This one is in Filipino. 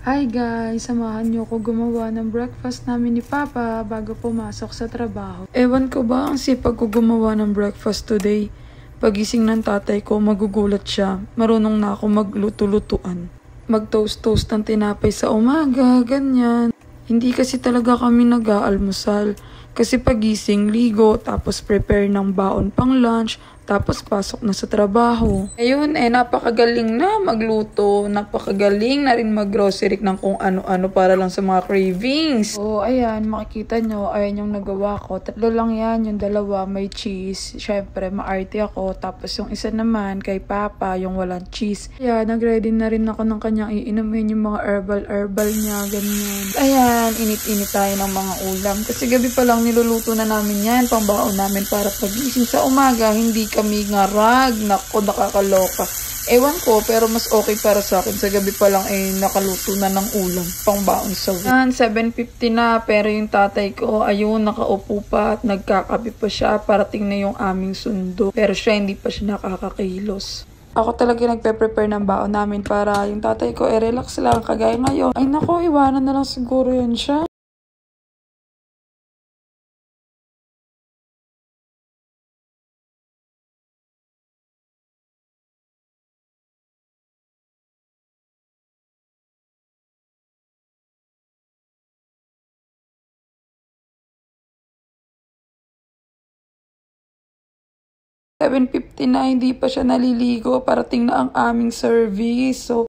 Hi guys! Samahan niyo ko gumawa ng breakfast namin ni Papa bago pumasok sa trabaho. Ewan ko ba ang sipag ko gumawa ng breakfast today. Pagising ng tatay ko, magugulat siya. Marunong na ako magluto-lutuan. Mag-toast-toast ng tinapay sa umaga, ganyan. Hindi kasi talaga kami nag-aalmusal. Kasi pagising, ligo, tapos prepare ng baon pang lunch, tapos pasok na sa trabaho. Ayun, napakagaling na magluto. Napakagaling na rin mag-grocery ng kung ano-ano para lang sa mga cravings. Oh, ayan, makikita nyo, ayan yung nagawa ko. 3 lang yan, yung 2 may cheese. Syempre, maarte ako. Tapos yung isa naman kay Papa, yung walang cheese. Ayan, nag-ready na rin ako ng kanyang iinumin yung mga herbal niya, ganyan. Ayan, init-init tayo ng mga ulam. Kasi gabi pa lang niluluto na namin yan, pangbaon namin para pagising sa umaga, hindi kami ngarag. Nako, nakakaloka. Ewan ko, pero mas okay para sa akin. Sa gabi pa lang nakaluto na ng ulam. Pangbaon sa week. Yan, 7:50 na. Pero yung tatay ko, ayun, nakaupo pa at nagkakape pa siya. Parating na yung aming sundo. Pero siya, hindi pa siya nakakakilos. Ako talaga nagpe-prepare ng baon namin para yung tatay ko relax lang kagaya ngayon. Ay nako, iwanan na lang siguro yun siya. Seven 7:50 na, hindi pa siya naliligo. Parating na ang aming service. So,